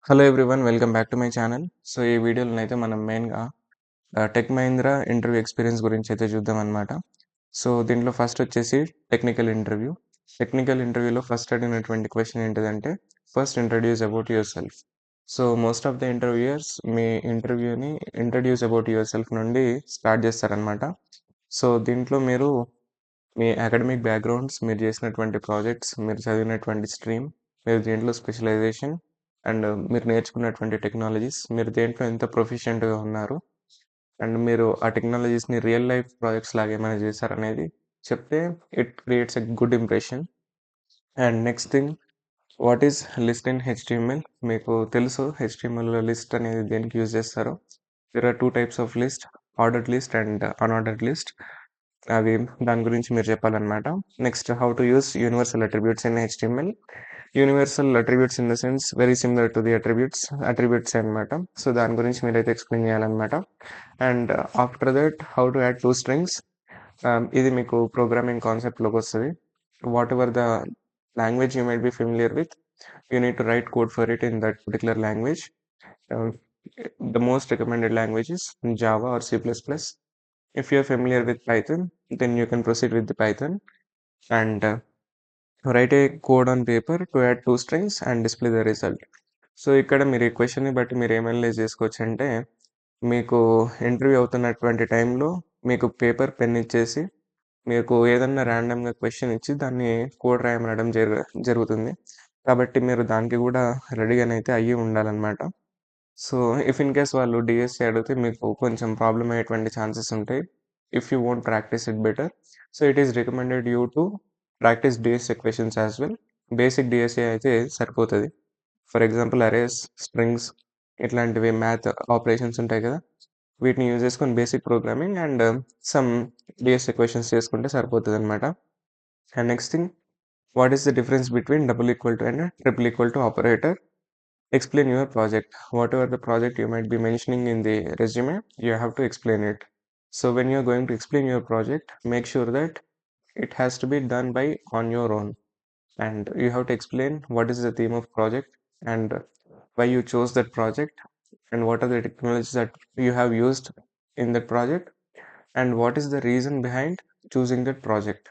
Hello everyone welcome back to my channel. So ఈ వీడియోలో అయితే మనం మెయిన్‌గా టెక్ మహీంద్రా ఇంటర్వ్యూ ఎక్స్‌పీరియన్స్ గురించి అయితే చూద్దామనమాట. సో దీంట్లో ఫస్ట్ వచ్చేసి టెక్నికల్ ఇంటర్వ్యూ. టెక్నికల్ ఇంటర్వ్యూలో ఫస్ట్ అడిగినటువంటి క్వెషన్ ఏంటిదంటే first introduce about yourself. So most of the interviewers మీ ఇంటర్వ్యూని ఇంట్రొడ్యూస్ అబౌట్ యువర్ సెల్ఫ్ నుండి స్టార్ట్ చేస్తారనమాట. సో దీంట్లో మీరు మీ అకాడమిక్ బ్యాక్‌గ్రౌండ్స్, మీరు చేసినటువంటి ప్రాజెక్ట్స్, మీరు చదివినటువంటి స్ట్రీమ్, మీరు దేంట్లో స్పెషలైజేషన్ అండ్ మీరు నేర్చుకున్నటువంటి టెక్నాలజీస్, మీరు దేంట్లో ఎంత ప్రొఫిషియంట్‌గా ఉన్నారు అండ్ మీరు ఆ టెక్నాలజీస్‌ని రియల్ లైఫ్ ప్రాజెక్ట్స్ లాగా ఏమైనా చేశారనేది చెప్తే it creates a good impression. And next thing what is list in HTML. మీకు తెలుసు హెచ్‌టీఎంఎల్‌లో లిస్ట్ అనేది దేనికి యూజ్ చేస్తారో. There are 2 types of list, ordered list and unordered list. అవి దాని గురించి మీరు చెప్పాలనమాట. Next how to use universal attributes in HTML. Universal attributes in the sense very similar to the attributes అనమాట. సో దాని గురించి మీరైతే ఎక్స్‌ప్లెయిన్ చేయాలనమాట. And after that how to add 2 strings. ఇది మీకు ప్రోగ్రామింగ్ కాన్సెప్ట్‌లోకి వస్తది. Whatever the language you might be familiar with, you need to write code for it in that particular language. Uh, the most recommended language is Java or C++. If you're familiar with Python, then you can proceed with the Python and write a code on paper to add 2 strings and display the result. So ఇక్కడ మీరు ఈ క్వెషన్‌ని బట్టి మీరు ఏం analyse చేసుకోవచ్చంటే, మీకు interview అవుతున్నటువంటి టైంలో మీకు పేపర్, పెన్ ఇచ్చేసి, మీకు ఏదన్నా ర్యాండమ్‌గా క్వెషన్ ఇచ్చి దాన్ని కోడ్ రాయమనడం జరుగుతుంది. కాబట్టి మీరు దానికి గూడా రెడీగానైతే అయ్యి ఉండాలనమాట. సో, ఇఫ్ ఇన్ కేస్ వాళ్ళు డీఎస్సీ అడిగితే మీకు కొంచెం ప్రాబ్లమ్ అయ్యేటువంటి ఛాన్సెస్ ఉంటాయి. If you won't practice it better. So, it is recommended you to practice DSA questions as well. Basic DSA అయితే సరిపోతది. ఫర్ ఎగ్జాంపుల్ అరేస్, స్ట్రింగ్స్ ఇట్లాంటివి మ్యాథ్ ఆపరేషన్స్ ఉంటాయి కదా! వీటిని యూజ్ చేసుకొని basic programming and some DSA questions చేసుకుంటే సరిపోతదనమాట. And next thing what is the difference between double equal to and triple equal to operator? Explain your project. Whatever the project you might be mentioning in the resume, you have to explain it. So when you're going to explain your project, make sure that it has to be done by on your own. And you have to explain what is the theme of project and why you chose that project and what are the technologies that you have used in that project and what is the reason behind choosing that project.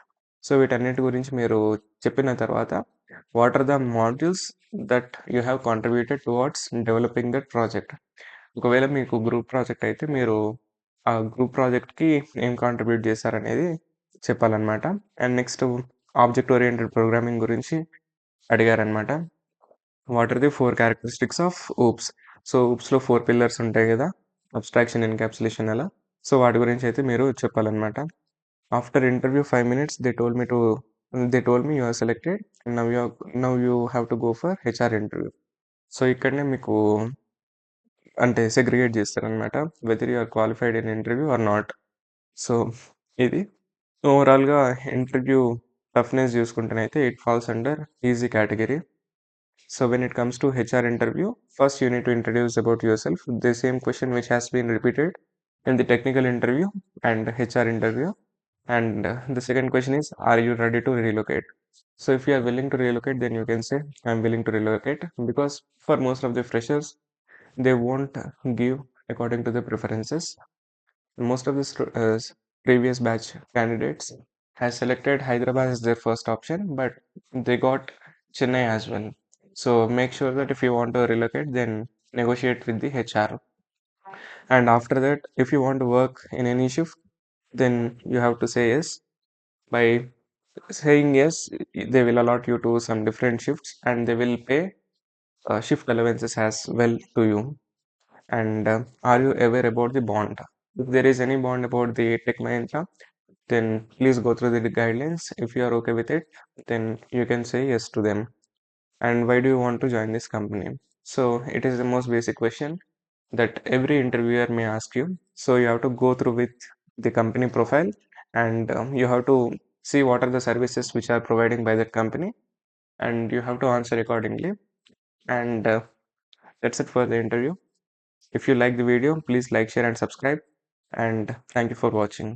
So వీటన్నిటి గురించి మీరు చెప్పిన తర్వాత what are the modules that you have contributed towards developing that project. ఒకవేళ మీకు group project అయితే మీరు ఆ గ్రూప్ ప్రాజెక్ట్‌కి ఏం కాంట్రిబ్యూట్ చేశారనేది చెప్పాలనమాట. And next object oriented programming గురించి అడిగారనమాట. What are the 4 characteristics of OOPs. సో ఊప్స్‌లో 4 పిల్లర్స్ ఉంటాయి గదా! అబ్స్ట్రాక్షన్, ఎన్‌క్యాప్సులేషన్ అలా. సో వాటి గురించి అయితే మీరు చెప్పాలనమాట. After interview 5 minutes they told me you are selected. Now you have to go for HR interview. So ఇక్కడనే మీకు అంటే సెగ్రిగేట్ చేస్తారనమాట. Whether you are qualified in interview or not. So ఇది ఓవరాల్‌గా ఇంటర్వ్యూ టఫ్‌నెస్ చూసుకుంటేనైతే it falls under easy category. So when it comes to HR interview, first you need to introduce about yourself. The same question which has been repeated in the technical interview and HR interview. And the second question is, are you ready to relocate? So if you are willing to relocate, then you can say, I'm willing to relocate. Because for most of the freshers, they won't give according to the preferences. Most of the previous batch candidates has selected Hyderabad as their first option, but they got Chennai as well. So make sure that if you want to relocate, then negotiate with the HR. And after that, if you want to work in any shift, then you have to say yes. By saying yes, they will allot you to some different shifts and they will pay shift allowances as well to you. And are you aware about the bond? If there is any bond about the Tech Mahindra, then please go through the guidelines. If you are okay with it, then you can say yes to them. And why do you want to join this company? So it is the most basic question that every interviewer may ask you. So you have to go through with the company profile and you have to see what are the services which are providing by that company and you have to answer accordingly. And that's it for the interview. If you like the video, please like, share and subscribe. And thank you for watching.